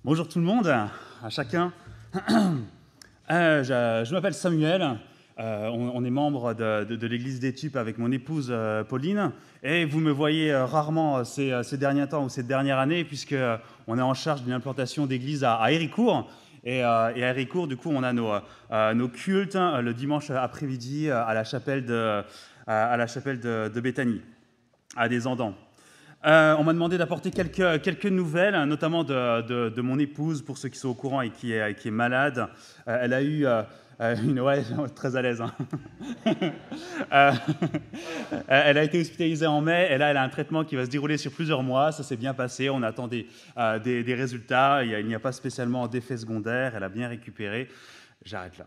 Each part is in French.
Bonjour tout le monde, à chacun. Je m'appelle Samuel, on est membre de l'église d'Étupe avec mon épouse Pauline, et vous me voyez rarement ces derniers temps ou cette dernière année, puisqu'on est en charge d'une implantation d'église à Héricourt. Et à Héricourt, du coup, on a nos cultes le dimanche après-midi à la chapelle de Béthanie, à Desandans. On m'a demandé d'apporter quelques nouvelles, notamment de mon épouse, pour ceux qui sont au courant et qui est malade. Elle a eu ouais, très à l'aise. Hein. Euh, Elle a été hospitalisée en mai, et là, elle a un traitement qui va se dérouler sur plusieurs mois. Ça s'est bien passé, on attend des résultats. Il n'y a pas spécialement d'effets secondaires, elle a bien récupéré. J'arrête là.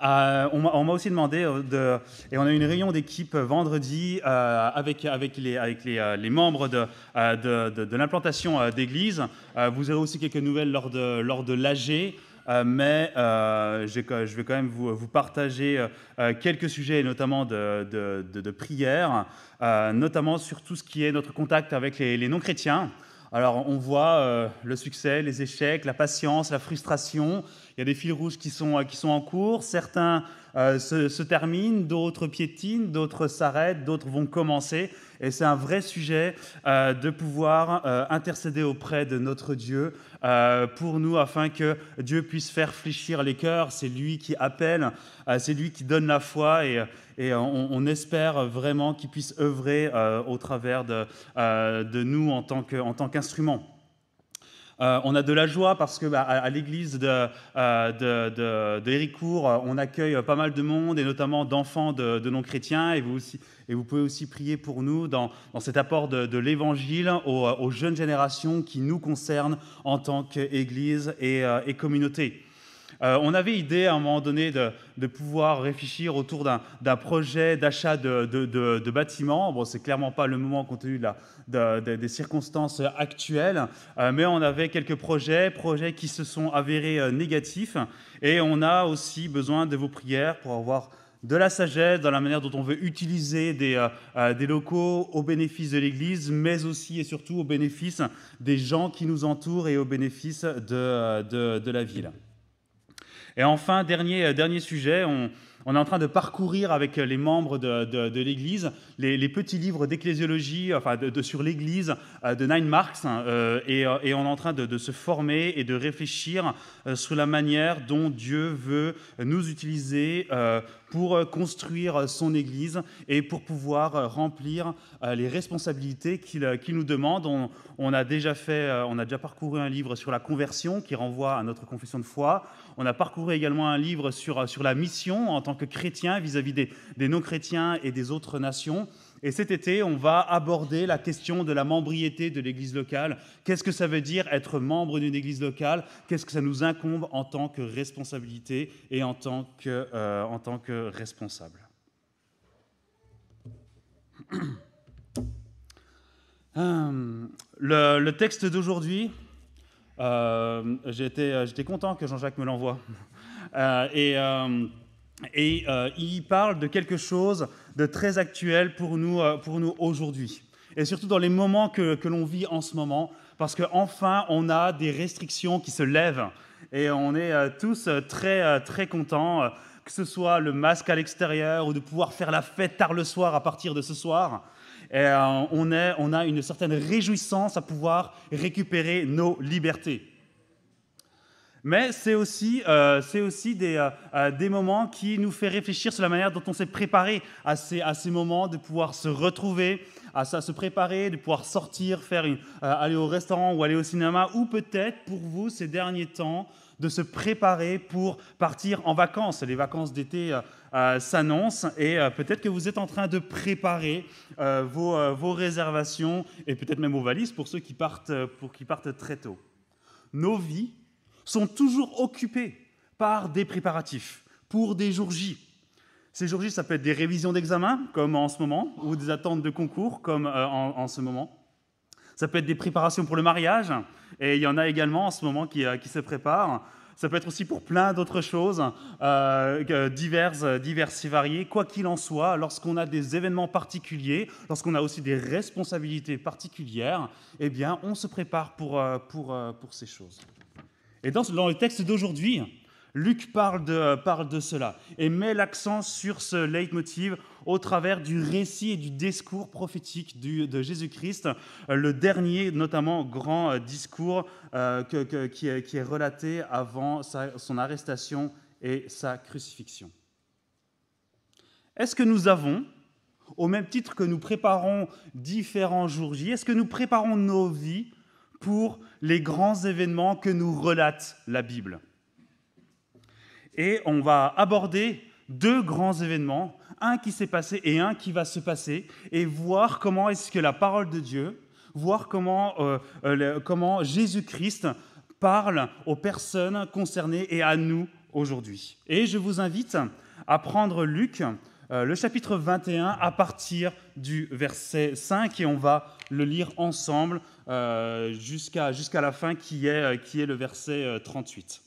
On m'a aussi demandé, et on a eu une réunion d'équipe vendredi avec les membres de l'implantation d'église. Vous aurez aussi quelques nouvelles lors de l'AG, mais je vais quand même vous partager quelques sujets, notamment de prière, notamment sur tout ce qui est notre contact avec les non-chrétiens. Alors, on voit le succès, les échecs, la patience, la frustration. Il y a des fils rouges qui sont en cours. Certains se terminent, d'autres piétinent, d'autres s'arrêtent, d'autres vont commencer. Et c'est un vrai sujet de pouvoir intercéder auprès de notre Dieu pour nous, afin que Dieu puisse faire fléchir les cœurs. C'est lui qui appelle, c'est lui qui donne la foi, et on espère vraiment qu'il puisse œuvrer au travers de nous en tant qu'instrument. On a de la joie parce que à l'église de Héricourt, on accueille pas mal de monde, et notamment d'enfants de non-chrétiens, et vous pouvez aussi prier pour nous dans cet apport de l'Évangile aux jeunes générations qui nous concernent en tant qu'Église et communauté. On avait idée à un moment donné de pouvoir réfléchir autour d'un projet d'achat de bâtiments. Bon, c'est clairement pas le moment compte tenu des circonstances actuelles, mais on avait quelques projets qui se sont avérés négatifs, et on a aussi besoin de vos prières pour avoir de la sagesse dans la manière dont on veut utiliser des locaux au bénéfice de l'Église, mais aussi et surtout au bénéfice des gens qui nous entourent et au bénéfice de la ville. Et enfin, dernier sujet, on est en train de parcourir avec les membres de l'Église les petits livres d'ecclésiologie, enfin sur l'Église de Nine Marks, et on est en train de se former et de réfléchir sur la manière dont Dieu veut nous utiliser pour construire son Église et pour pouvoir remplir les responsabilités qu'il nous demande. On a déjà parcouru un livre sur la conversion qui renvoie à notre confession de foi. On a parcouru également un livre sur la mission en tant que chrétien vis-à-vis des non-chrétiens et des autres nations. Et cet été, on va aborder la question de la membriété de l'église locale. Qu'est-ce que ça veut dire être membre d'une église locale? Qu'est-ce que ça nous incombe en tant que responsabilité et en tant que responsable? Le texte d'aujourd'hui, j'étais content que Jean-Jacques me l'envoie. Il parle de quelque chose de très actuel pour nous aujourd'hui. Et surtout dans les moments que l'on vit en ce moment, parce qu'enfin, on a des restrictions qui se lèvent. Et on est tous très contents, que ce soit le masque à l'extérieur ou de pouvoir faire la fête tard le soir à partir de ce soir. Et on a une certaine réjouissance à pouvoir récupérer nos libertés. Mais c'est aussi des moments qui nous font réfléchir sur la manière dont on s'est préparé à ces moments, de pouvoir se retrouver, à se préparer, de pouvoir sortir, aller au restaurant ou aller au cinéma, ou peut-être pour vous ces derniers temps, de se préparer pour partir en vacances. Les vacances d'été s'annoncent, et peut-être que vous êtes en train de préparer vos réservations et peut-être même vos valises pour ceux qui partent très tôt. Nos vies sont toujours occupés par des préparatifs pour des jours J. Ces jours J, ça peut être des révisions d'examen, comme en ce moment, ou des attentes de concours, comme en ce moment. Ça peut être des préparations pour le mariage, et il y en a également en ce moment qui se préparent. ça peut être aussi pour plein d'autres choses, diverses et variées. Quoi qu'il en soit, lorsqu'on a des événements particuliers, lorsqu'on a aussi des responsabilités particulières, eh bien, on se prépare pour ces choses. Et dans le texte d'aujourd'hui, Luc parle de cela et met l'accent sur ce leitmotiv au travers du récit et du discours prophétique de Jésus-Christ, le dernier, notamment, grand discours qui est relaté avant son arrestation et sa crucifixion. Est-ce que nous avons, au même titre que nous préparons différents jours J, est-ce que nous préparons nos vies pour les grands événements que nous relate la Bible ? Et on va aborder deux grands événements, un qui s'est passé et un qui va se passer, et voir comment est-ce que la parole de Dieu, voir comment Jésus-Christ parle aux personnes concernées et à nous aujourd'hui. Et je vous invite à prendre Luc, le chapitre 21, à partir du verset 5, et on va le lire ensemble jusqu'à la fin, qui est le verset 38.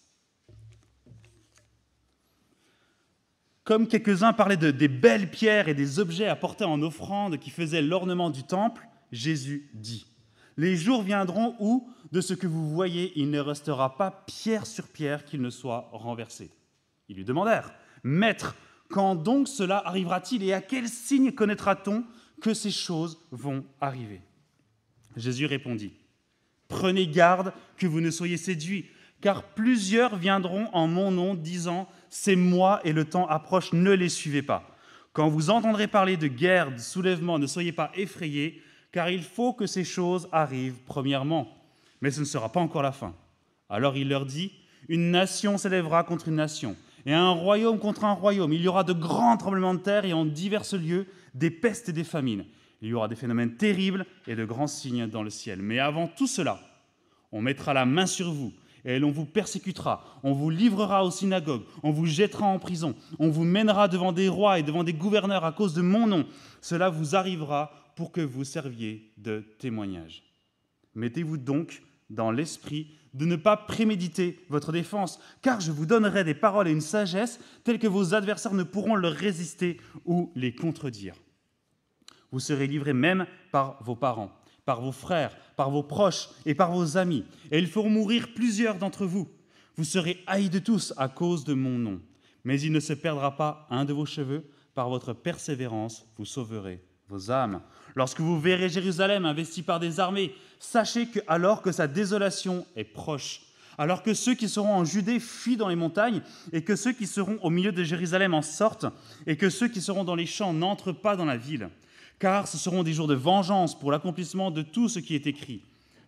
Comme quelques-uns parlaient des belles pierres et des objets apportés en offrande qui faisaient l'ornement du temple, Jésus dit : « Les jours viendront où, de ce que vous voyez, il ne restera pas pierre sur pierre qu'il ne soit renversé. » Ils lui demandèrent : « Maître, quand donc cela arrivera-t-il et à quel signe connaîtra-t-on que ces choses vont arriver ?» Jésus répondit : « Prenez garde que vous ne soyez séduits, car plusieurs viendront en mon nom, disant : c'est moi et le temps approche, ne les suivez pas. Quand vous entendrez parler de guerre, de soulèvement, ne soyez pas effrayés, car il faut que ces choses arrivent premièrement. Mais ce ne sera pas encore la fin. » Alors il leur dit : « Une nation s'élèvera contre une nation, et un royaume contre un royaume. Il y aura de grands tremblements de terre et en divers lieux des pestes et des famines. Il y aura des phénomènes terribles et de grands signes dans le ciel. Mais avant tout cela, on mettra la main sur vous, et l'on vous persécutera, on vous livrera aux synagogues, on vous jettera en prison, on vous mènera devant des rois et devant des gouverneurs à cause de mon nom. Cela vous arrivera pour que vous serviez de témoignage. Mettez-vous donc dans l'esprit de ne pas préméditer votre défense, car je vous donnerai des paroles et une sagesse telles que vos adversaires ne pourront leur résister ou les contredire. Vous serez livrés même par vos parents, par vos frères, par vos proches et par vos amis, et ils feront mourir plusieurs d'entre vous. Vous serez haïs de tous à cause de mon nom, mais il ne se perdra pas un de vos cheveux. Par votre persévérance, vous sauverez vos âmes. Lorsque vous verrez Jérusalem investie par des armées, sachez que alors que sa désolation est proche, alors que ceux qui seront en Judée fuient dans les montagnes, et que ceux qui seront au milieu de Jérusalem en sortent, et que ceux qui seront dans les champs n'entrent pas dans la ville, car ce seront des jours de vengeance pour l'accomplissement de tout ce qui est écrit.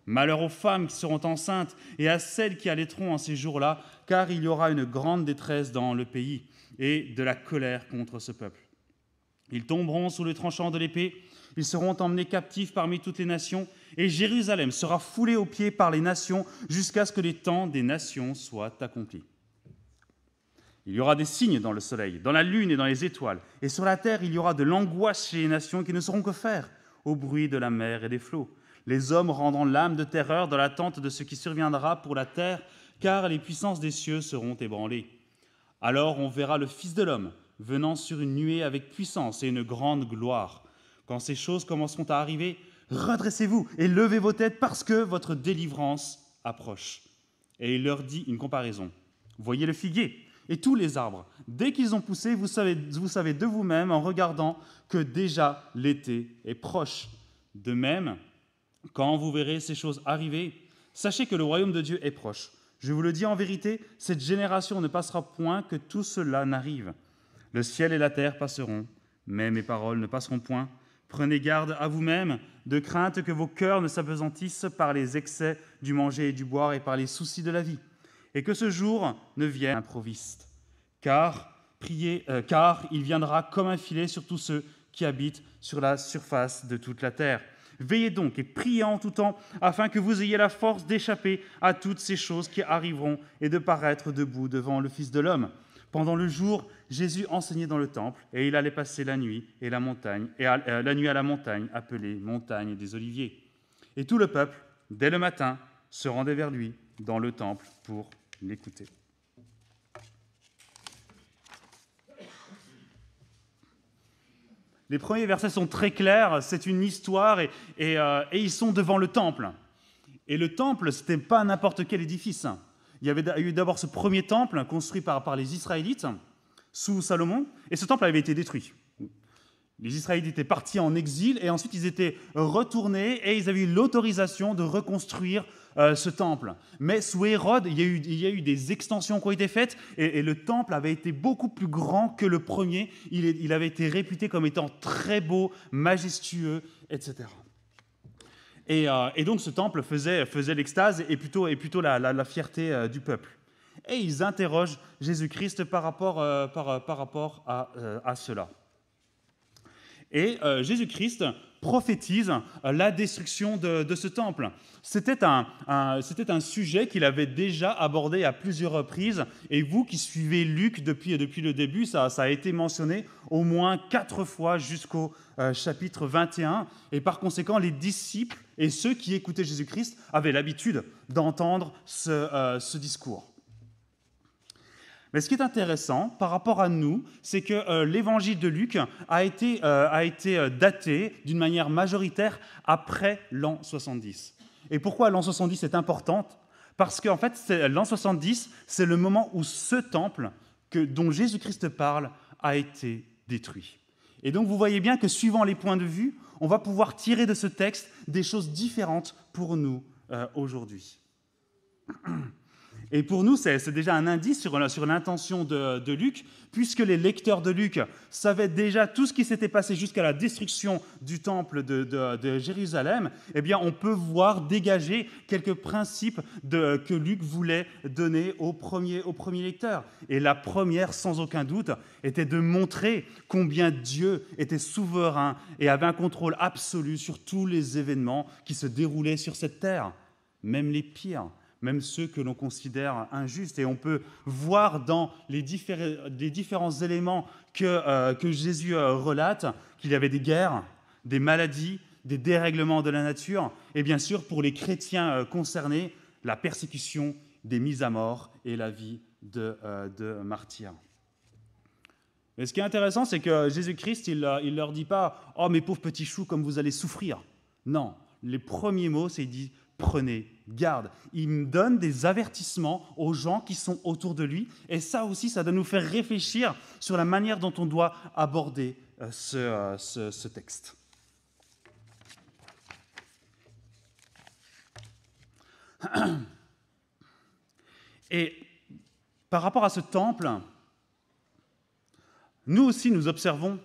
Malheur aux femmes qui seront enceintes et à celles qui allaiteront en ces jours-là, car il y aura une grande détresse dans le pays et de la colère contre ce peuple. Ils tomberont sous le tranchant de l'épée, ils seront emmenés captifs parmi toutes les nations, et Jérusalem sera foulée aux pieds par les nations jusqu'à ce que les temps des nations soient accomplis. Il y aura des signes dans le soleil, dans la lune et dans les étoiles. Et sur la terre, il y aura de l'angoisse chez les nations qui ne sauront que faire au bruit de la mer et des flots. Les hommes rendront l'âme de terreur dans l'attente de ce qui surviendra pour la terre, car les puissances des cieux seront ébranlées. Alors on verra le Fils de l'homme venant sur une nuée avec puissance et une grande gloire. Quand ces choses commenceront à arriver, redressez-vous et levez vos têtes parce que votre délivrance approche. Et il leur dit une comparaison. Voyez le figuier et tous les arbres. Dès qu'ils ont poussé, vous savez de vous-même en regardant que déjà l'été est proche. De même, quand vous verrez ces choses arriver, sachez que le royaume de Dieu est proche. Je vous le dis en vérité, cette génération ne passera point que tout cela n'arrive. Le ciel et la terre passeront, mais mes paroles ne passeront point. Prenez garde à vous-même, de crainte que vos cœurs ne s'apesantissent par les excès du manger et du boire et par les soucis de la vie, et que ce jour ne vienne improviste. Car il viendra comme un filet sur tous ceux qui habitent sur la surface de toute la terre. Veillez donc et priez en tout temps, afin que vous ayez la force d'échapper à toutes ces choses qui arriveront et de paraître debout devant le Fils de l'homme. Pendant le jour, Jésus enseignait dans le temple, et il allait passer la nuit à la montagne appelée montagne des Oliviers. Et tout le peuple, dès le matin, se rendait vers lui dans le temple pour l'écouter. Les premiers versets sont très clairs, c'est une histoire et ils sont devant le temple. Et le temple, ce n'était pas n'importe quel édifice. Il y avait eu d'abord ce premier temple construit par les Israélites sous Salomon, et ce temple avait été détruit. Les Israélites étaient partis en exil et ensuite ils étaient retournés et ils avaient eu l'autorisation de reconstruire ce temple. Mais sous Hérode, il y a eu des extensions qui ont été faites et le temple avait été beaucoup plus grand que le premier. Il avait été réputé comme étant très beau, majestueux, etc. Et donc ce temple faisait l'extase et plutôt la fierté du peuple. Et ils interrogent Jésus-Christ par rapport à cela. Et Jésus-Christ prophétise la destruction de ce temple. C'était un sujet qu'il avait déjà abordé à plusieurs reprises, et vous qui suivez Luc depuis le début, ça a été mentionné au moins 4 fois jusqu'au chapitre 21, et par conséquent, les disciples et ceux qui écoutaient Jésus-Christ avaient l'habitude d'entendre ce discours. Mais ce qui est intéressant par rapport à nous, c'est que l'évangile de Luc a été daté d'une manière majoritaire après l'an 70. Et pourquoi l'an 70 est important ? Parce qu'en fait, l'an 70, c'est le moment où ce temple dont Jésus-Christ parle a été détruit. Et donc vous voyez bien que suivant les points de vue, on va pouvoir tirer de ce texte des choses différentes pour nous aujourd'hui. Et pour nous, c'est déjà un indice sur l'intention de Luc, puisque les lecteurs de Luc savaient déjà tout ce qui s'était passé jusqu'à la destruction du temple de Jérusalem. Eh bien, on peut voir dégager quelques principes que Luc voulait donner aux premiers lecteurs. Et la première, sans aucun doute, était de montrer combien Dieu était souverain et avait un contrôle absolu sur tous les événements qui se déroulaient sur cette terre, même les pires. Même ceux que l'on considère injustes. Et on peut voir dans les différents éléments que Jésus relate qu'il y avait des guerres, des maladies, des dérèglements de la nature, et bien sûr, pour les chrétiens concernés, la persécution, des mises à mort et la vie de martyrs. Mais ce qui est intéressant, c'est que Jésus-Christ, il ne leur dit pas « Oh, mes pauvres petits choux, comme vous allez souffrir ». Non, les premiers mots, c'est il dit « Prenez garde ». Il me donne des avertissements aux gens qui sont autour de lui. Et ça aussi, ça doit nous faire réfléchir sur la manière dont on doit aborder ce texte. Et par rapport à ce temple, nous aussi, nous observons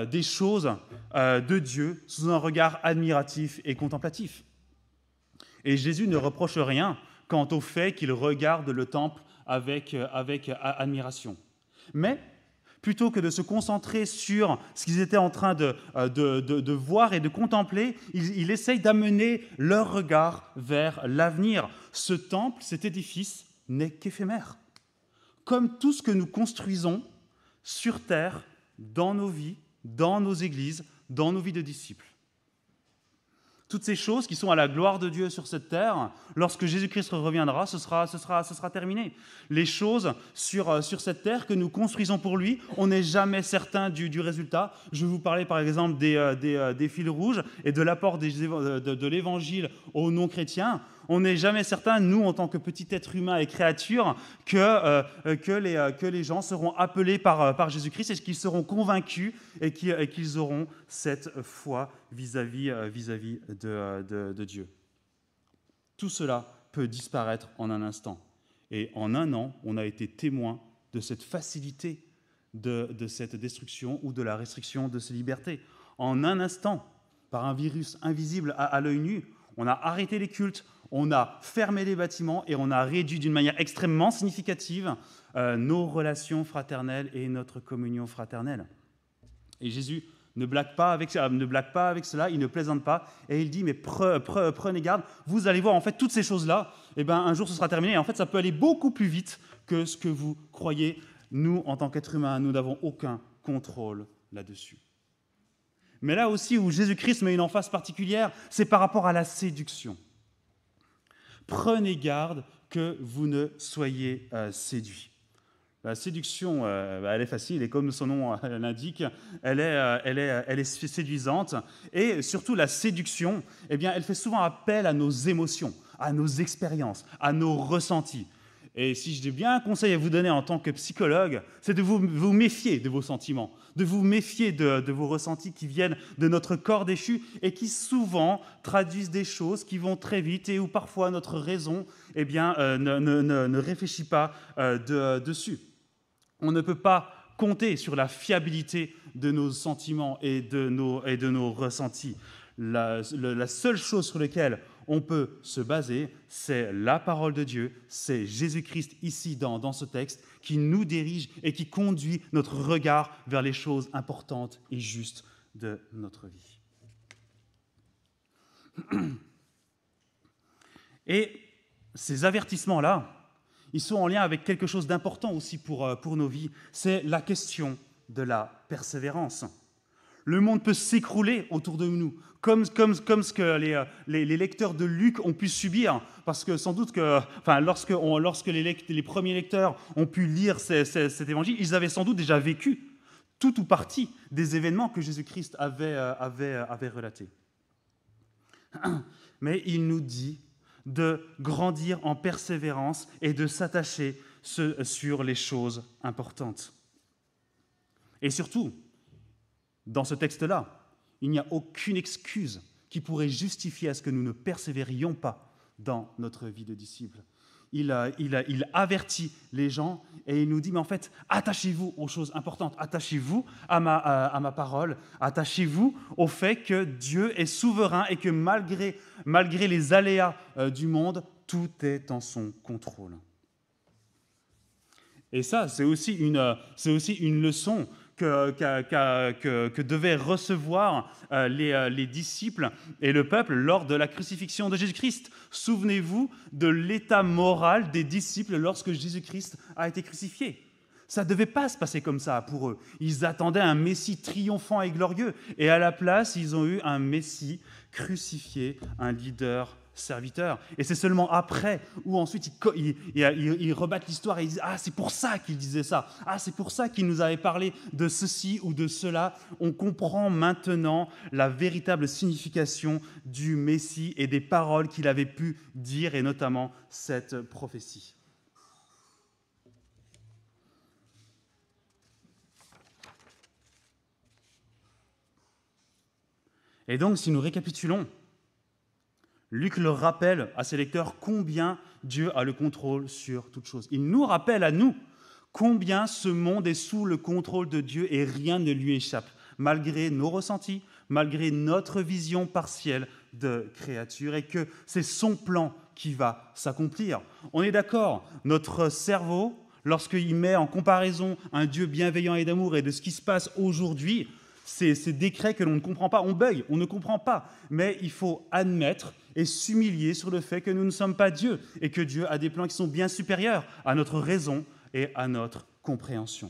des choses de Dieu sous un regard admiratif et contemplatif. Et Jésus ne reproche rien quant au fait qu'il regarde le temple avec admiration. Mais plutôt que de se concentrer sur ce qu'ils étaient en train de voir et de contempler, il essaye d'amener leur regard vers l'avenir. Ce temple, cet édifice, n'est qu'éphémère. Comme tout ce que nous construisons sur terre, dans nos vies, dans nos églises, dans nos vies de disciples. Toutes ces choses qui sont à la gloire de Dieu sur cette terre, lorsque Jésus-Christ reviendra, ce sera terminé. Les choses sur cette terre que nous construisons pour lui, on n'est jamais certain du résultat. Je vais vous parler par exemple des fils rouges et de l'apport de l'Évangile aux non-chrétiens. On n'est jamais certain, nous, en tant que petit être humain et créature, que les gens seront appelés par Jésus-Christ et qu'ils seront convaincus et qu'ils auront cette foi vis-à-vis de Dieu. Tout cela peut disparaître en un instant. Et en un an, on a été témoin de cette facilité de cette destruction ou de la restriction de ces libertés. En un instant, par un virus invisible à l'œil nu, on a arrêté les cultes, on a fermé les bâtiments et on a réduit d'une manière extrêmement significative nos relations fraternelles et notre communion fraternelle. Et Jésus ne blague pas avec cela, il ne plaisante pas, et il dit, mais prenez garde, vous allez voir, en fait, toutes ces choses-là, un jour ce sera terminé, et en fait, ça peut aller beaucoup plus vite que ce que vous croyez. Nous, en tant qu'êtres humains, nous n'avons aucun contrôle là-dessus. Mais là aussi, où Jésus-Christ met une emphase particulière, c'est par rapport à la séduction. Prenez garde que vous ne soyez séduits. La séduction, elle est facile et comme son nom l'indique, elle est séduisante. Et surtout, la séduction, eh bien, elle fait souvent appel à nos émotions, à nos expériences, à nos ressentis. Et si j'ai bien un conseil à vous donner en tant que psychologue, c'est de vous méfier de vos sentiments, de vous méfier de vos ressentis qui viennent de notre corps déchu et qui souvent traduisent des choses qui vont très vite et où parfois notre raison eh bien, ne réfléchit pas dessus. On ne peut pas compter sur la fiabilité de nos sentiments et de nos ressentis. La seule chose sur laquelle on peut se baser, c'est la parole de Dieu, c'est Jésus-Christ ici dans ce texte qui nous dirige et qui conduit notre regard vers les choses importantes et justes de notre vie. Et ces avertissements-là, ils sont en lien avec quelque chose d'important aussi pour nos vies, c'est la question de la persévérance. Le monde peut s'écrouler autour de nous, comme ce que les lecteurs de Luc ont pu subir, parce que sans doute que, lorsque les premiers lecteurs ont pu lire cet évangile, ils avaient sans doute déjà vécu tout ou partie des événements que Jésus-Christ avait relatés. Mais il nous dit de grandir en persévérance et de s'attacher sur les choses importantes. Et surtout, dans ce texte-là, il n'y a aucune excuse qui pourrait justifier à ce que nous ne persévérions pas dans notre vie de disciple. Il avertit les gens et il nous dit, mais en fait, attachez-vous aux choses importantes, attachez-vous à ma parole, attachez-vous au fait que Dieu est souverain et que malgré les aléas du monde, tout est en son contrôle. Et ça, c'est aussi une leçon que devaient recevoir les disciples et le peuple lors de la crucifixion de Jésus-Christ. Souvenez-vous de l'état moral des disciples lorsque Jésus-Christ a été crucifié. Ça ne devait pas se passer comme ça pour eux. Ils attendaient un Messie triomphant et glorieux. Et à la place, ils ont eu un Messie crucifié, un leader serviteur. Et c'est seulement après où ensuite ils rebattent l'histoire et ils disent « Ah, c'est pour ça qu'il disait ça. Ah, c'est pour ça qu'il nous avait parlé de ceci ou de cela. » On comprend maintenant la véritable signification du Messie et des paroles qu'il avait pu dire, et notamment cette prophétie. Et donc, si nous récapitulons, Luc le rappelle à ses lecteurs combien Dieu a le contrôle sur toute chose. Il nous rappelle à nous combien ce monde est sous le contrôle de Dieu et rien ne lui échappe, malgré nos ressentis, malgré notre vision partielle de créature, et que c'est son plan qui va s'accomplir. On est d'accord, notre cerveau, lorsqu'il met en comparaison un Dieu bienveillant et d'amour et de ce qui se passe aujourd'hui, ces décrets que l'on ne comprend pas, on bug, on ne comprend pas. Mais il faut admettre et s'humilier sur le fait que nous ne sommes pas Dieu et que Dieu a des plans qui sont bien supérieurs à notre raison et à notre compréhension.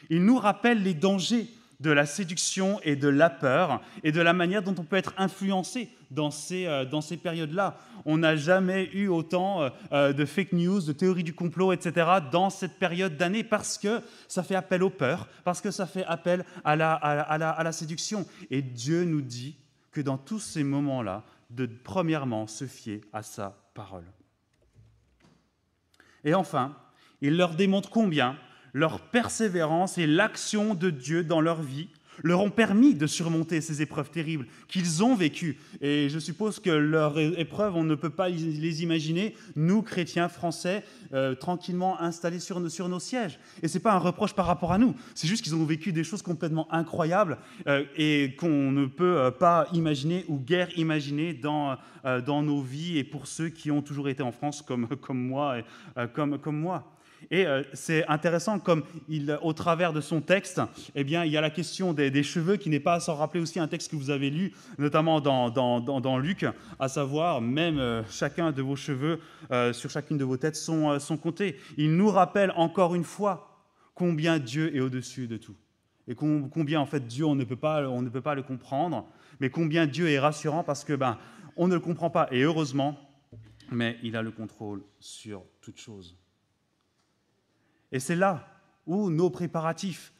Il nous rappelle les dangers de la séduction et de la peur et de la manière dont on peut être influencé dans ces périodes-là. On n'a jamais eu autant de fake news, de théories du complot, etc. dans cette période d'année parce que ça fait appel aux peurs, parce que ça fait appel à la séduction. Et Dieu nous dit que dans tous ces moments-là, de premièrement se fier à sa parole. Et enfin, il leur démontre combien leur persévérance et l'action de Dieu dans leur vie leur ont permis de surmonter ces épreuves terribles qu'ils ont vécues. Et je suppose que leurs épreuves, on ne peut pas les imaginer, nous, chrétiens français, tranquillement installés sur nos sièges. Et ce n'est pas un reproche par rapport à nous, c'est juste qu'ils ont vécu des choses complètement incroyables et qu'on ne peut pas imaginer ou guère imaginer dans nos vies, et pour ceux qui ont toujours été en France comme moi. Et c'est intéressant, comme au travers de son texte, eh bien, il y a la question des cheveux qui n'est pas sans rappeler aussi un texte que vous avez lu, notamment dans Luc, à savoir, même chacun de vos cheveux sur chacune de vos têtes sont comptés. Il nous rappelle encore une fois combien Dieu est au-dessus de tout. Et combien, en fait, Dieu, on ne peut pas le comprendre, mais combien Dieu est rassurant parce que on ne le comprend pas, et heureusement, mais il a le contrôle sur toute chose. Et c'est là où nos préparatifs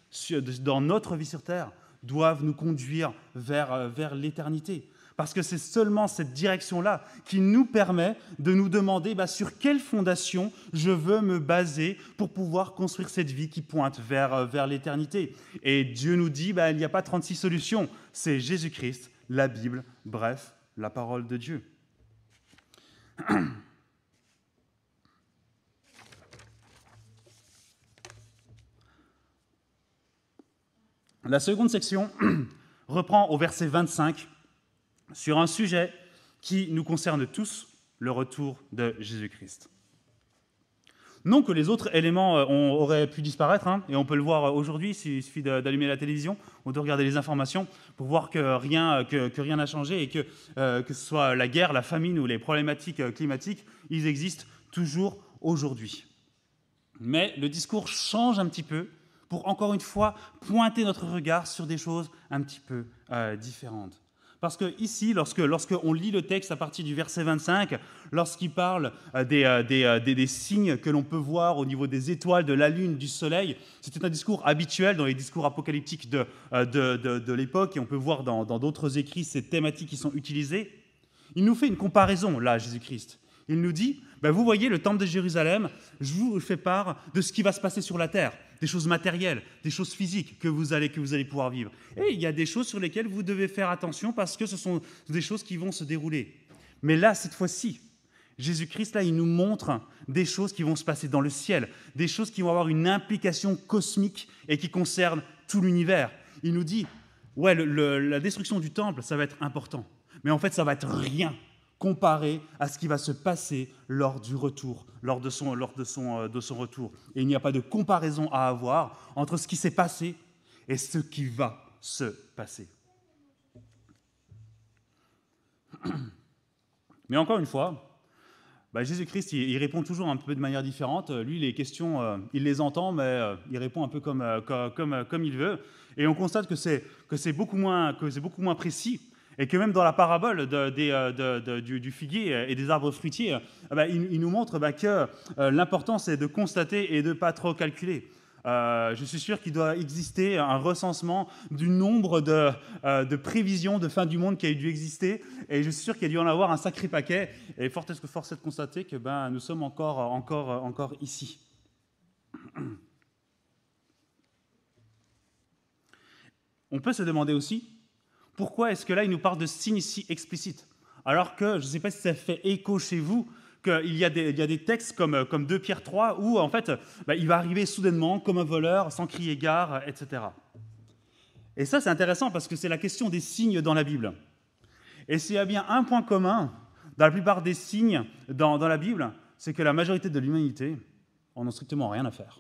dans notre vie sur Terre doivent nous conduire vers l'éternité. Parce que c'est seulement cette direction-là qui nous permet de nous demander sur quelle fondation je veux me baser pour pouvoir construire cette vie qui pointe vers l'éternité. Et Dieu nous dit, il n'y a pas 36 solutions, c'est Jésus-Christ, la Bible, bref, la parole de Dieu. La seconde section reprend au verset 25 sur un sujet qui nous concerne tous, le retour de Jésus-Christ. Non que les autres éléments auraient pu disparaître, et on peut le voir aujourd'hui, il suffit d'allumer la télévision ou de regarder les informations pour voir que rien n'a changé et que ce soit la guerre, la famine ou les problématiques climatiques, ils existent toujours aujourd'hui. Mais le discours change un petit peu pour, encore une fois, pointer notre regard sur des choses un petit peu différentes. Parce que ici, lorsqu'on lit le texte à partir du verset 25, lorsqu'il parle des signes que l'on peut voir au niveau des étoiles, de la lune, du soleil, c'était un discours habituel dans les discours apocalyptiques de l'époque, et on peut voir dans d'autres écrits ces thématiques qui sont utilisées. Il nous fait une comparaison, là, Jésus-Christ. Il nous dit, vous voyez le temple de Jérusalem, je vous fais part de ce qui va se passer sur la terre, des choses matérielles, des choses physiques que vous allez pouvoir vivre. Et il y a des choses sur lesquelles vous devez faire attention parce que ce sont des choses qui vont se dérouler. Mais là, cette fois-ci, Jésus-Christ, là, il nous montre des choses qui vont se passer dans le ciel, des choses qui vont avoir une implication cosmique et qui concernent tout l'univers. Il nous dit, la destruction du temple, ça va être important, mais en fait, ça va être rien comparé à ce qui va se passer lors du retour, lors de son retour. Et il n'y a pas de comparaison à avoir entre ce qui s'est passé et ce qui va se passer. Mais encore une fois, Jésus-Christ, il répond toujours un peu de manière différente. Lui, les questions, il les entend, mais il répond un peu comme il veut. Et on constate que c'est beaucoup moins précis. Et que même dans la parabole du figuier et des arbres fruitiers, il nous montre que l'important, c'est de constater et de ne pas trop calculer. Je suis sûr qu'il doit exister un recensement du nombre de prévisions de fin du monde qui a dû exister, et je suis sûr qu'il a dû en avoir un sacré paquet, et force est de constater que nous sommes encore ici. On peut se demander aussi, pourquoi est-ce que là, il nous parle de signes si explicites? Alors que, je ne sais pas si ça fait écho chez vous, qu'il y a des textes comme 2 Pierre 3, où en fait, il va arriver soudainement comme un voleur, sans crier gare, etc. Et ça, c'est intéressant parce que c'est la question des signes dans la Bible. Et s'il y a bien un point commun dans la plupart des signes dans la Bible, c'est que la majorité de l'humanité en a strictement rien à faire.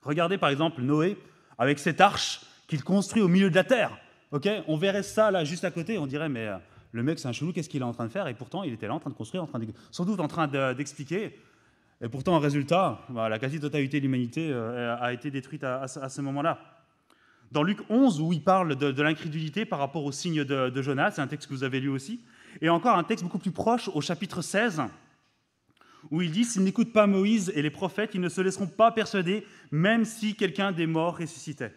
Regardez par exemple Noé avec cette arche qu'il construit au milieu de la terre. On verrait ça là juste à côté, on dirait mais le mec c'est un chelou, qu'est-ce qu'il est en train de faire? Et pourtant il était là en train de construire, sans doute en train d'expliquer. Et pourtant en résultat, la quasi-totalité de l'humanité a été détruite à ce moment-là. Dans Luc 11, où il parle de l'incrédulité par rapport au signe de Jonas, c'est un texte que vous avez lu aussi, et encore un texte beaucoup plus proche au chapitre 16, où il dit « S'ils n'écoutent pas Moïse et les prophètes, ils ne se laisseront pas persuader, même si quelqu'un des morts ressuscitait. »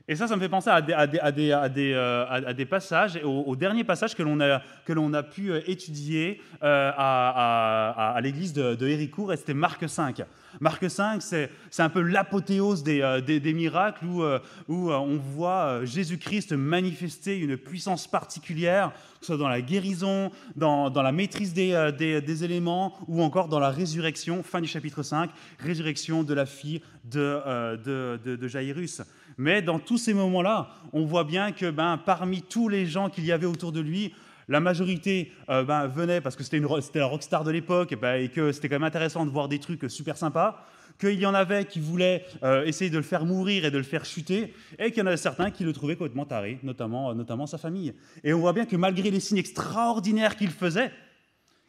Et ça me fait penser à des passages, au dernier passage que l'on a pu étudier à l'église de Héricourt, et c'était Marc 5. Marc 5, c'est un peu l'apothéose des miracles où on voit Jésus-Christ manifester une puissance particulière, que ce soit dans la guérison, dans la maîtrise des éléments, ou encore dans la résurrection, fin du chapitre 5, résurrection de la fille de Jaïrus. Mais dans tous ces moments-là, on voit bien que parmi tous les gens qu'il y avait autour de lui, la majorité venait parce que c'était la rockstar de l'époque et que c'était quand même intéressant de voir des trucs super sympas, qu'il y en avait qui voulaient essayer de le faire mourir et de le faire chuter, et qu'il y en avait certains qui le trouvaient complètement taré, notamment sa famille. Et on voit bien que malgré les signes extraordinaires qu'il faisait,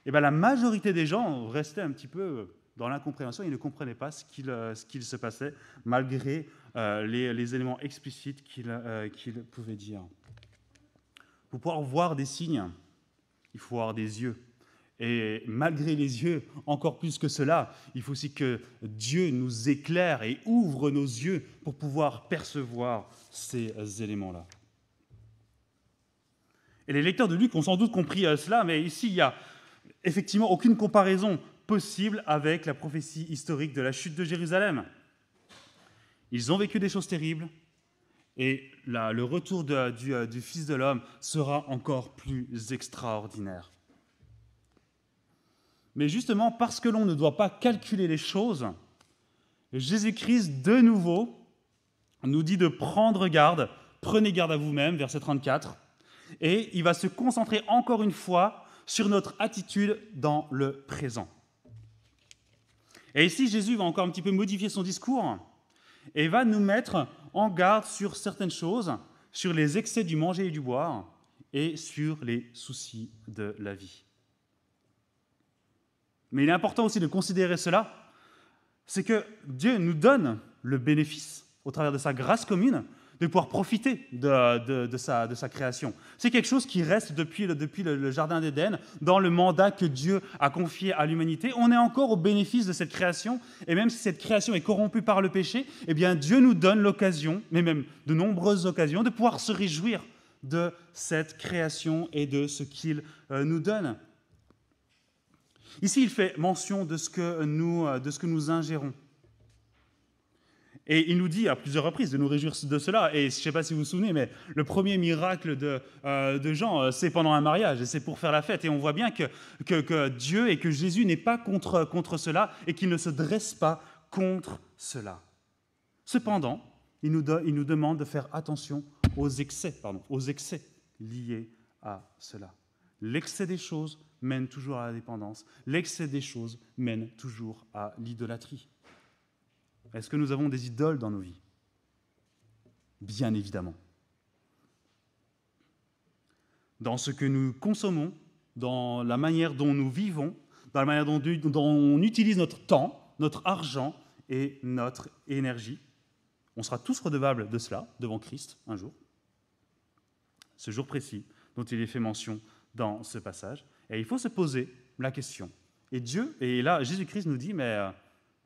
la majorité des gens restaient un petit peu dans l'incompréhension, ils ne comprenaient pas ce qu'il se passait, malgré les éléments explicites qu'il pouvait dire. Pour pouvoir voir des signes, il faut avoir des yeux. Et malgré les yeux, encore plus que cela, il faut aussi que Dieu nous éclaire et ouvre nos yeux pour pouvoir percevoir ces éléments-là. Et les lecteurs de Luc ont sans doute compris cela, mais ici, il n'y a effectivement aucune comparaison possible avec la prophétie historique de la chute de Jérusalem. Ils ont vécu des choses terribles, et le retour du Fils de l'homme sera encore plus extraordinaire. Mais justement, parce que l'on ne doit pas calculer les choses, Jésus-Christ, de nouveau, nous dit de prendre garde. Prenez garde à vous-même, verset 34. Et il va se concentrer encore une fois sur notre attitude dans le présent. Et ici, Jésus va encore un petit peu modifier son discours et va nous mettre en garde sur certaines choses, sur les excès du manger et du boire et sur les soucis de la vie. Mais il est important aussi de considérer cela, c'est que Dieu nous donne le bénéfice, au travers de sa grâce commune, de pouvoir profiter de sa création. C'est quelque chose qui reste depuis le Jardin d'Éden, dans le mandat que Dieu a confié à l'humanité. On est encore au bénéfice de cette création, et même si cette création est corrompue par le péché, eh bien Dieu nous donne l'occasion, mais même de nombreuses occasions, de pouvoir se réjouir de cette création et de ce qu'il nous donne. Ici, il fait mention de ce que nous ingérons. Et il nous dit à plusieurs reprises de nous réjouir de cela. Et je ne sais pas si vous vous souvenez, mais le premier miracle de Jean, c'est pendant un mariage, et c'est pour faire la fête. Et on voit bien que Dieu et que Jésus n'est pas contre cela, et qu'il ne se dresse pas contre cela. Cependant, il nous demande de faire attention aux excès liés à cela. L'excès des choses mène toujours à la dépendance. L'excès des choses mène toujours à l'idolâtrie. Est-ce que nous avons des idoles dans nos vies ? Bien évidemment. Dans ce que nous consommons, dans la manière dont nous vivons, dans la manière dont on utilise notre temps, notre argent et notre énergie, on sera tous redevables de cela devant Christ un jour. Ce jour précis dont il est fait mention dans ce passage. Et il faut se poser la question. Et là, Jésus-Christ nous dit, mais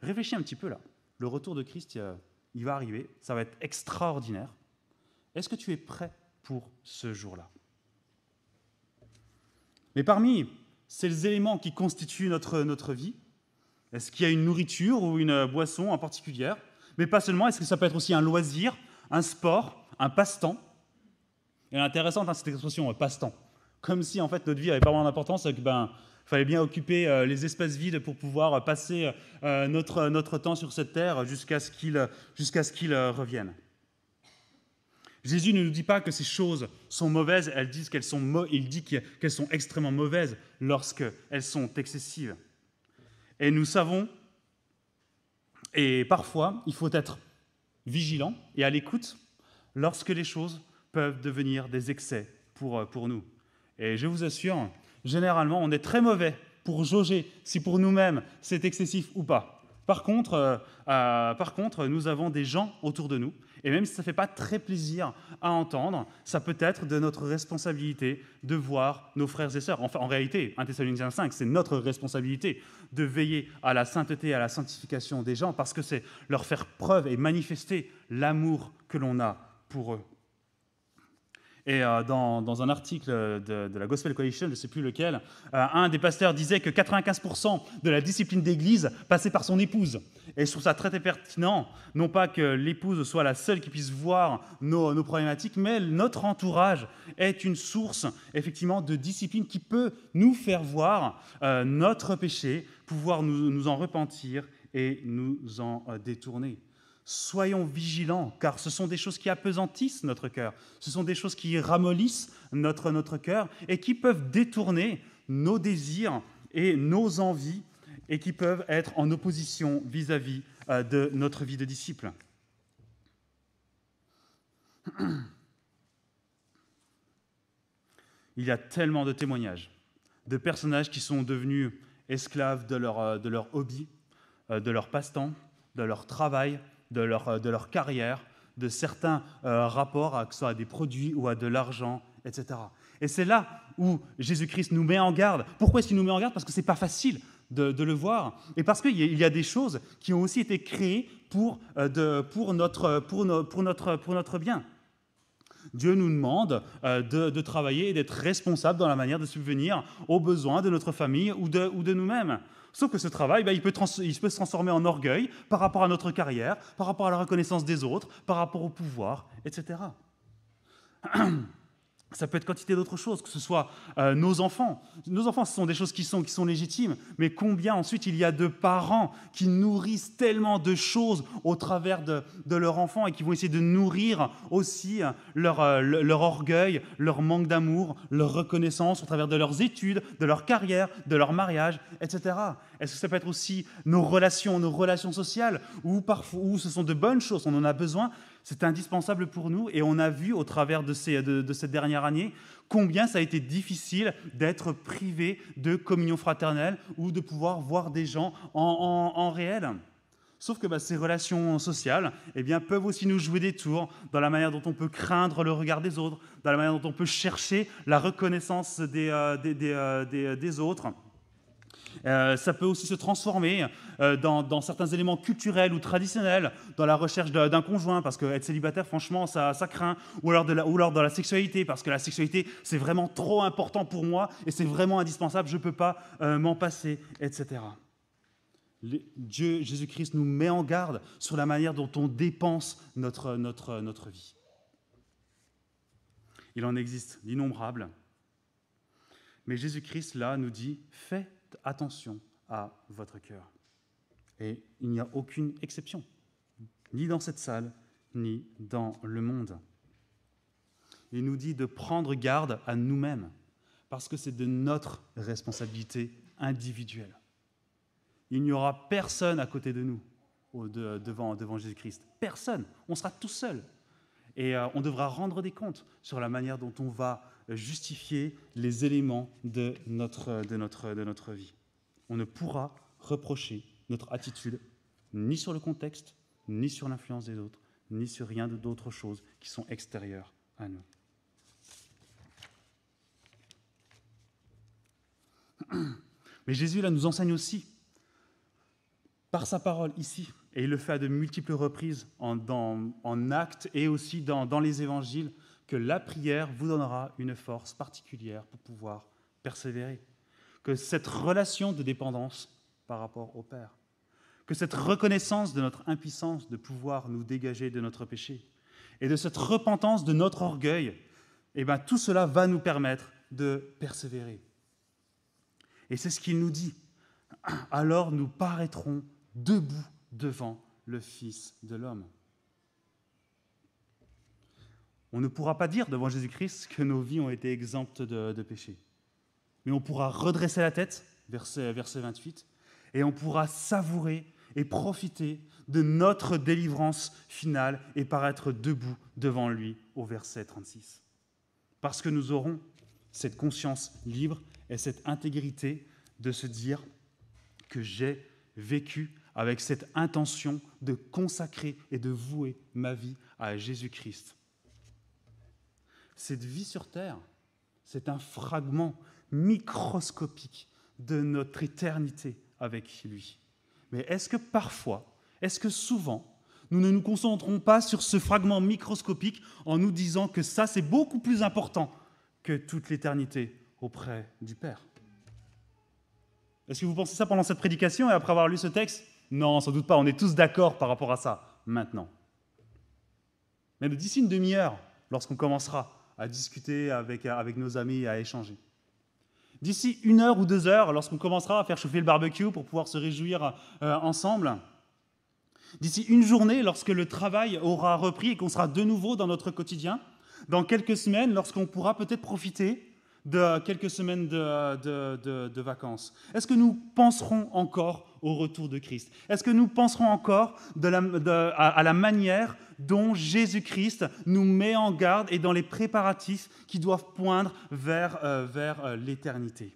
réfléchis un petit peu là. Le retour de Christ, il va arriver, ça va être extraordinaire. Est-ce que tu es prêt pour ce jour-là ? Mais parmi ces éléments qui constituent notre vie, est-ce qu'il y a une nourriture ou une boisson en particulier ? Mais pas seulement, est-ce que ça peut être aussi un loisir, un sport, un passe-temps ? Et intéressante cette expression, passe-temps. Comme si en fait notre vie n'avait pas vraiment d'importance, et que fallait bien occuper les espaces vides pour pouvoir passer notre temps sur cette terre jusqu'à ce qu'il revienne. Jésus ne nous dit pas que ces choses sont mauvaises, il dit qu'elles sont extrêmement mauvaises lorsqu'elles sont excessives. Et nous savons, et parfois, il faut être vigilant et à l'écoute lorsque les choses peuvent devenir des excès pour nous. Et je vous assure, généralement, on est très mauvais pour jauger si pour nous-mêmes c'est excessif ou pas. Par contre, nous avons des gens autour de nous, et même si ça ne fait pas très plaisir à entendre, ça peut être de notre responsabilité de voir nos frères et sœurs. Enfin, en réalité, 1 Thessaloniciens 5, c'est notre responsabilité de veiller à la sainteté et à la sanctification des gens, parce que c'est leur faire preuve et manifester l'amour que l'on a pour eux. Et dans un article de la Gospel Coalition, je ne sais plus lequel, un des pasteurs disait que 95% de la discipline d'église passait par son épouse. Et je trouve ça très pertinent, non pas que l'épouse soit la seule qui puisse voir nos problématiques, mais notre entourage est une source, effectivement, de discipline qui peut nous faire voir notre péché, pouvoir nous en repentir et nous en détourner. Soyons vigilants, car ce sont des choses qui apesantissent notre cœur, ce sont des choses qui ramollissent notre cœur et qui peuvent détourner nos désirs et nos envies et qui peuvent être en opposition vis-à-vis de notre vie de disciple. Il y a tellement de témoignages de personnages qui sont devenus esclaves de leur hobby, de leur passe-temps, de leur travail, de leur carrière, de certains rapports, que ce soit à des produits ou à de l'argent, etc. Et c'est là où Jésus-Christ nous met en garde. Pourquoi est-ce qu'il nous met en garde? Parce que ce n'est pas facile de le voir. Et parce qu'il y a des choses qui ont aussi été créées pour notre bien. Dieu nous demande de travailler et d'être responsable dans la manière de subvenir aux besoins de notre famille ou de nous-mêmes. Sauf que ce travail, il peut se transformer en orgueil par rapport à notre carrière, par rapport à la reconnaissance des autres, par rapport au pouvoir, etc. Ça peut être quantité d'autres choses, que ce soit nos enfants. Nos enfants, ce sont des choses qui sont légitimes, mais combien ensuite il y a de parents qui nourrissent tellement de choses au travers de leur enfant et qui vont essayer de nourrir aussi leur orgueil, leur manque d'amour, leur reconnaissance au travers de leurs études, de leur carrière, de leur mariage, etc. Est-ce que ça peut être aussi nos relations sociales, où ce sont de bonnes choses, on en a besoin, c'est indispensable pour nous, et on a vu au travers de cette dernière année combien ça a été difficile d'être privé de communion fraternelle ou de pouvoir voir des gens en réel. Sauf que ces relations sociales peuvent aussi nous jouer des tours dans la manière dont on peut craindre le regard des autres, dans la manière dont on peut chercher la reconnaissance des autres. Ça peut aussi se transformer dans certains éléments culturels ou traditionnels, dans la recherche d'un conjoint, parce qu'être célibataire, franchement, ça craint, ou alors dans la sexualité, parce que la sexualité, c'est vraiment trop important pour moi, et c'est vraiment indispensable, je ne peux pas m'en passer, etc. Dieu, Jésus-Christ, nous met en garde sur la manière dont on dépense notre vie. Il en existe d'innombrables, mais Jésus-Christ, là, nous dit « faites attention à votre cœur ». Et il n'y a aucune exception, ni dans cette salle, ni dans le monde. Il nous dit de prendre garde à nous-mêmes, parce que c'est de notre responsabilité individuelle. Il n'y aura personne à côté de nous devant Jésus-Christ. Personne. On sera tout seul. Et on devra rendre des comptes sur la manière dont on va justifier les éléments de notre vie. On ne pourra reprocher notre attitude ni sur le contexte, ni sur l'influence des autres, ni sur rien d'autres choses qui sont extérieures à nous. Mais Jésus, là, nous enseigne aussi, par sa parole ici, et il le fait à de multiples reprises en actes et aussi dans les évangiles, que la prière vous donnera une force particulière pour pouvoir persévérer. Que cette relation de dépendance par rapport au Père, que cette reconnaissance de notre impuissance de pouvoir nous dégager de notre péché, et de cette repentance de notre orgueil, tout cela va nous permettre de persévérer. Et c'est ce qu'il nous dit. Alors nous paraîtrons debout devant le Fils de l'homme. On ne pourra pas dire devant Jésus-Christ que nos vies ont été exemptes de péché. Mais on pourra redresser la tête, verset 28, et on pourra savourer et profiter de notre délivrance finale et paraître debout devant lui au verset 36. Parce que nous aurons cette conscience libre et cette intégrité de se dire que j'ai vécu avec cette intention de consacrer et de vouer ma vie à Jésus-Christ. Cette vie sur terre, c'est un fragment microscopique de notre éternité avec lui. Mais est-ce que parfois, est-ce que souvent, nous ne nous concentrons pas sur ce fragment microscopique en nous disant que ça, c'est beaucoup plus important que toute l'éternité auprès du Père? Est-ce que vous pensez ça pendant cette prédication et après avoir lu ce texte? Non, sans doute pas, on est tous d'accord par rapport à ça, maintenant. Mais d'ici une demi-heure, lorsqu'on commencera à discuter avec nos amis et à échanger. D'ici 1 heure ou 2 heures, lorsqu'on commencera à faire chauffer le barbecue pour pouvoir se réjouir ensemble. D'ici une journée, lorsque le travail aura repris et qu'on sera de nouveau dans notre quotidien. Dans quelques semaines, lorsqu'on pourra peut-être profiter de quelques semaines de vacances. Est-ce que nous penserons encore au retour de Christ? Est-ce que nous penserons encore à la manière dont Jésus-Christ nous met en garde et dans les préparatifs qui doivent poindre vers l'éternité?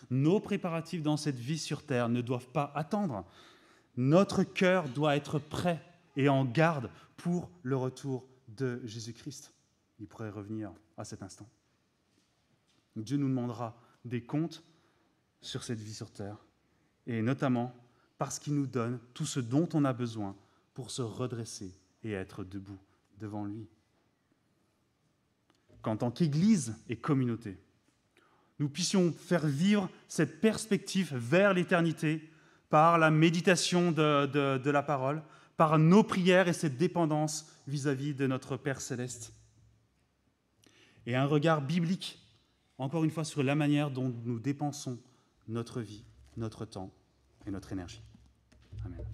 Nos préparatifs dans cette vie sur terre ne doivent pas attendre. Notre cœur doit être prêt et en garde pour le retour de Jésus-Christ. il pourrait revenir à cet instant. Dieu nous demandera des comptes sur cette vie sur terre, et notamment parce qu'il nous donne tout ce dont on a besoin pour se redresser et être debout devant lui. Qu'en tant qu'Église et communauté, nous puissions faire vivre cette perspective vers l'éternité par la méditation de la parole, par nos prières et cette dépendance vis-à-vis de notre Père céleste. Et un regard biblique, encore une fois, sur la manière dont nous dépensons notre vie, notre temps et notre énergie. Amen.